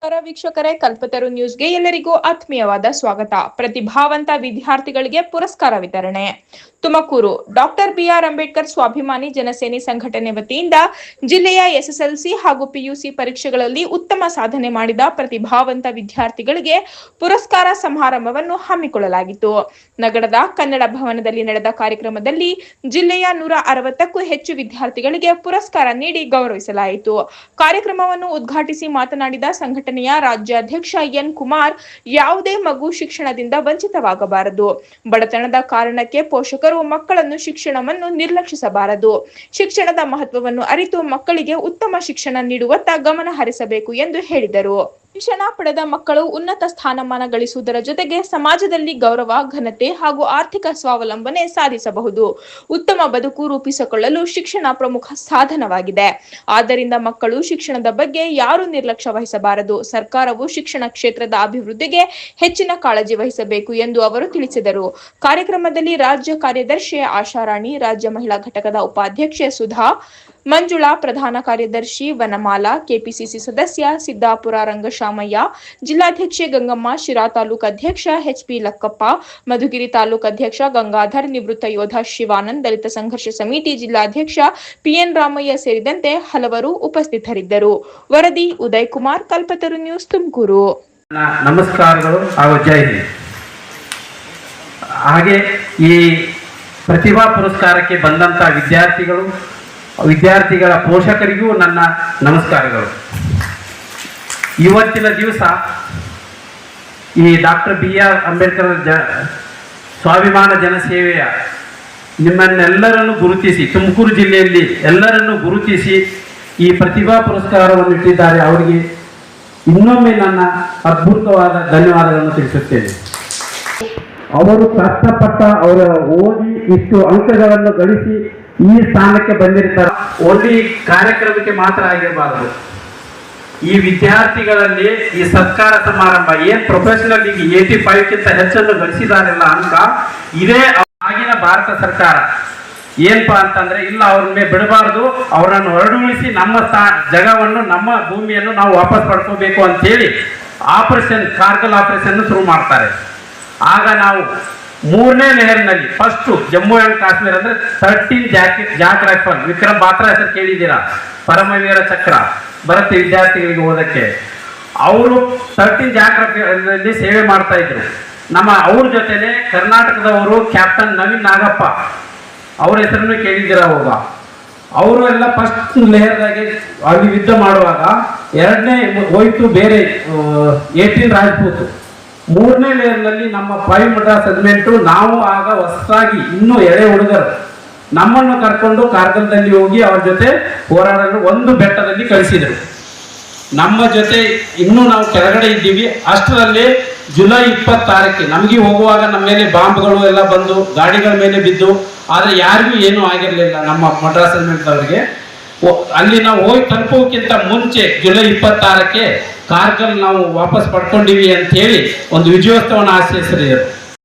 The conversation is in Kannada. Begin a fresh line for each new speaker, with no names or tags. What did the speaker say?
ವೀಕ್ಷಕರೇ, ಕಲ್ಪತರು ನ್ಯೂಸ್ಗೆ ಎಲ್ಲರಿಗೂ ಆತ್ಮೀಯವಾದ ಸ್ವಾಗತ. ಪ್ರತಿಭಾವಂತ ವಿದ್ಯಾರ್ಥಿಗಳಿಗೆ ಪುರಸ್ಕಾರ ವಿತರಣೆ. ತುಮಕೂರು ಡಾಕ್ಟರ್ ಬಿಆರ್ ಅಂಬೇಡ್ಕರ್ ಸ್ವಾಭಿಮಾನಿ ಜನಸೇನೆ ಸಂಘಟನೆ ವತಿಯಿಂದ ಜಿಲ್ಲೆಯ ಎಸ್ಎಸ್ಎಲ್ಸಿ ಹಾಗೂ ಪಿಯುಸಿ ಪರೀಕ್ಷೆಗಳಲ್ಲಿ ಉತ್ತಮ ಸಾಧನೆ ಮಾಡಿದ ಪ್ರತಿಭಾವಂತ ವಿದ್ಯಾರ್ಥಿಗಳಿಗೆ ಪುರಸ್ಕಾರ ಸಮಾರಂಭವನ್ನು ಹಮ್ಮಿಕೊಳ್ಳಲಾಗಿತ್ತು. ನಗರದ ಕನ್ನಡ ಭವನದಲ್ಲಿ ನಡೆದ ಕಾರ್ಯಕ್ರಮದಲ್ಲಿ ಜಿಲ್ಲೆಯ 160ಕ್ಕೂ ಹೆಚ್ಚು ವಿದ್ಯಾರ್ಥಿಗಳಿಗೆ ಪುರಸ್ಕಾರ ನೀಡಿ ಗೌರವಿಸಲಾಯಿತು. ಕಾರ್ಯಕ್ರಮವನ್ನು ಉದ್ಘಾಟಿಸಿ ಮಾತನಾಡಿದ ಸಂಘಟನೆಯ ರಾಜ್ಯಾಧ್ಯಕ್ಷ ಎನ್ ಕುಮಾರ್, ಯಾವುದೇ ಮಗು ಶಿಕ್ಷಣದಿಂದ ವಂಚಿತವಾಗಬಾರದು. ಬಡತನದ ಕಾರಣಕ್ಕೆ ಪೋಷಕರು ಮಕ್ಕಳನ್ನು ಶಿಕ್ಷಣವನ್ನು ನಿರ್ಲಕ್ಷಿಸಬಾರದು. ಶಿಕ್ಷಣದ ಮಹತ್ವವನ್ನು ಅರಿತು ಮಕ್ಕಳಿಗೆ ಉತ್ತಮ ಶಿಕ್ಷಣ ನೀಡುವತ್ತ ಗಮನ ಹರಿಸಬೇಕು ಎಂದು ಹೇಳಿದರು. ಶಿಕ್ಷಣ ಪಡೆದ ಮಕ್ಕಳು ಉನ್ನತ ಸ್ಥಾನಮಾನ ಗಳಿಸುವುದರ ಜೊತೆಗೆ ಸಮಾಜದಲ್ಲಿ ಗೌರವ, ಘನತೆ ಹಾಗೂ ಆರ್ಥಿಕ ಸ್ವಾವಲಂಬನೆ ಸಾಧಿಸಬಹುದು. ಉತ್ತಮ ಬದುಕು ರೂಪಿಸಿಕೊಳ್ಳಲು ಶಿಕ್ಷಣ ಪ್ರಮುಖ ಸಾಧನವಾಗಿದೆ. ಆದ್ದರಿಂದ ಮಕ್ಕಳು ಶಿಕ್ಷಣದ ಬಗ್ಗೆ ಯಾರೂ ನಿರ್ಲಕ್ಷ್ಯ ವಹಿಸಬಾರದು. ಸರ್ಕಾರವು ಶಿಕ್ಷಣ ಕ್ಷೇತ್ರದ ಅಭಿವೃದ್ಧಿಗೆ ಹೆಚ್ಚಿನ ಕಾಳಜಿ ವಹಿಸಬೇಕು ಎಂದು ಅವರು ತಿಳಿಸಿದರು. ಕಾರ್ಯಕ್ರಮದಲ್ಲಿ ರಾಜ್ಯ ಕಾರ್ಯದರ್ಶಿ ಆಶಾರಾಣಿ, ರಾಜ್ಯ ಮಹಿಳಾ ಘಟಕದ ಉಪಾಧ್ಯಕ್ಷೆ ಸುಧಾ, ಮಂಜುಳಾ, ಪ್ರಧಾನ ಕಾರ್ಯದರ್ಶಿ ವನಮಾಲಾ, ಕೆಪಿಸಿಸಿ ಸದಸ್ಯ ಸಿದ್ದಾಪುರ ರಂಗಶಾಮಯ್ಯ, ಜಿಲ್ಲಾಧ್ಯಕ್ಷೆ ಗಂಗಮ್ಮ, ಶಿರಾ ತಾಲೂಕು ಅಧ್ಯಕ್ಷ ಎಚ್ಪಿ ಲಕ್ಕಪ್ಪ, ಮಧುಗಿರಿ ತಾಲೂಕು ಅಧ್ಯಕ್ಷ ಗಂಗಾಧರ್, ನಿವೃತ್ತ ಯೋಧ ಶಿವಾನಂದ್, ದಲಿತ ಸಂಘರ್ಷ ಸಮಿತಿ ಜಿಲ್ಲಾಧ್ಯಕ್ಷ ಪಿಎನ್ ರಾಮಯ್ಯ ಸೇರಿದಂತೆ ಹಲವರು ಉಪಸ್ಥಿತರಿದ್ದರು. ವರದಿ ಉದಯ್ ಕುಮಾರ್, ಕಲ್ಪತರು ನ್ಯೂಸ್, ತುಮಕೂರು.
ನಮಸ್ಕಾರಗಳು ಹಾಗೂ ಜೈ ಹಿಂದ್. ಹಾಗೆ ಈ ಪ್ರತಿಭಾ ಪುರಸ್ಕಾರಕ್ಕೆ ಬಂದಂತ ವಿದ್ಯಾರ್ಥಿಗಳ ಪೋಷಕರಿಗೂ ನನ್ನ ನಮಸ್ಕಾರಗಳು. ಇವತ್ತಿನ ದಿವಸ ಈ ಡಾಕ್ಟರ್ ಬಿಆರ್ ಅಂಬೇಡ್ಕರ್ ಸ್ವಾಭಿಮಾನ ಜನಸೇವೆಯ ನಿಮ್ಮನ್ನೆಲ್ಲರನ್ನು ಗುರುತಿಸಿ, ತುಮಕೂರು ಜಿಲ್ಲೆಯಲ್ಲಿ ಎಲ್ಲರನ್ನು ಗುರುತಿಸಿ ಈ ಪ್ರತಿಭಾ ಪುರಸ್ಕಾರವನ್ನು ಇಟ್ಟಿದ್ದಾರೆ. ಅವರಿಗೆ ಇನ್ನೊಮ್ಮೆ ನನ್ನ ಅದ್ಭುತವಾದ ಧನ್ಯವಾದಗಳನ್ನು ತಿಳಿಸುತ್ತೇನೆ. ಅವರು ಕಷ್ಟಪಟ್ಟ, ಅವರ ಓದಿ ಇಷ್ಟು ಅಂಕಗಳನ್ನು ಗಳಿಸಿ ಈ ಸ್ಥಾನಕ್ಕೆ ಬಂದಿರ್ತಾರೆ. ಓನ್ಲಿ ಕಾರ್ಯಕ್ರಮಕ್ಕೆ ಮಾತ್ರ ಆಗಿರಬಾರದು. ಈ ವಿದ್ಯಾರ್ಥಿಗಳಲ್ಲಿ ಈ ಸತ್ಕಾರ ಸಮಾರಂಭ ಏನ್ ಪ್ರೊಫೆಷನಲ್ ಈಗ 85ಕ್ಕಿಂತ ಹೆಚ್ಚನ್ನು ಗಳಿಸಿದಾರೆಲ್ಲ ಅಂಕ, ಇದೇ ಆಗಿನ ಭಾರತ ಸರ್ಕಾರ ಏನಪ್ಪಾ ಅಂತಂದ್ರೆ, ಇಲ್ಲ ಅವ್ರನ್ನೇ ಬಿಡಬಾರ್ದು, ಅವರನ್ನು ಹೊರಡುಳಿಸಿ ನಮ್ಮ ಜಗವನ್ನು, ನಮ್ಮ ಭೂಮಿಯನ್ನು ನಾವು ವಾಪಸ್ ಪಡ್ಕೋಬೇಕು ಅಂತ ಹೇಳಿ ಕಾರ್ಗಿಲ್ ಆಪರೇಷನ್ ಶುರು ಮಾಡ್ತಾರೆ. ಆಗ ನಾವು 3ನೇ ಲೆಹರ್ನಲ್ಲಿ ಫಸ್ಟ್ ಜಮ್ಮು ಅಂಡ್ ಕಾಶ್ಮೀರ ಅಂದ್ರೆ 13 ಜಾಕ್ ರೈಫಲ್, ವಿಕ್ರಮ್ ಬಾತ್ರಾ ಹೆಸರು ಕೇಳಿದ್ದೀರಾ, ಪರಮವೀರ ಚಕ್ರ ಬರುತ್ತೆ ವಿದ್ಯಾರ್ಥಿಗಳಿಗೆ ಓದಕ್ಕೆ. ಅವರು 13 ಜಾಕ್ ರೈಫಲ್ ಸೇವೆ ಮಾಡ್ತಾ ಇದ್ರು. ಅವ್ರ ಜೊತೆನೆ ಕರ್ನಾಟಕದವರು ಕ್ಯಾಪ್ಟನ್ ನವೀನ್ ನಾಗಪ್ಪ, ಅವ್ರ ಹೆಸರನ್ನು ಕೇಳಿದ್ದೀರಾ. ಅವಾಗ ಅವರು ಎಲ್ಲ ಫಸ್ಟ್ ಲೇಯರ್ದಾಗೆ ಅಲ್ಲಿ ಯುದ್ಧ ಮಾಡುವಾಗ, 2ನೇ ಹೋಯ್ತು ಬೇರೆ 18 ರಾಜ್ಪೂತ್, 3ನೇ ಲೇಯರ್ನಲ್ಲಿ ನಮ್ಮ 5 ಮಡ್ರಾಸ್ ರೆಜಿಮೆಂಟು, ನಾವು ಆಗ ಹೊಸದಾಗಿ ಇನ್ನೂ ಎಳೆ ಹುಡುಗರು, ನಮ್ಮನ್ನು ಕರ್ಕೊಂಡು ಕಾರ್ಗಿಲ್ದಲ್ಲಿ ಹೋಗಿ ಅವ್ರ ಜೊತೆ ಹೋರಾಡಲು ಒಂದು ಬೆಟ್ಟದಲ್ಲಿ ಕಳಿಸಿದರು. ನಮ್ಮ ಜೊತೆ ಇನ್ನೂ ನಾವು ಕೆಳಗಡೆ ಇದ್ದೀವಿ. ಅಷ್ಟರಲ್ಲಿ ಜುಲೈ 26ಕ್ಕೆ ನಮಗೆ ಹೋಗುವಾಗ ನಮ್ಮ ಮೇಲೆ ಬಾಂಬ್ಗಳು ಎಲ್ಲ ಬಂದು ಗಾಡಿಗಳ ಮೇಲೆ ಬಿದ್ದು, ಆದರೆ ಯಾರಿಗೂ ಏನೂ ಆಗಿರಲಿಲ್ಲ ನಮ್ಮ ಮಡ್ರಾಸ್ ರೆಜಿಮೆಂಟ್ ಅವರಿಗೆ. ಅಲ್ಲಿ ನಾವು ಹೋಗಿ ತಲುಪೋಕ್ಕಿಂತ ಮುಂಚೆ ಜುಲೈ 26ಕ್ಕೆ ಕಾರ್ಗಿಲ್ ನಾವು ವಾಪಸ್ ಪಡ್ಕೊಂಡಿವಿ ಅಂತ ಹೇಳಿ ಒಂದು ವಿಜಯೋತ್ಸವನ ಆಚರಿಸಿದರು.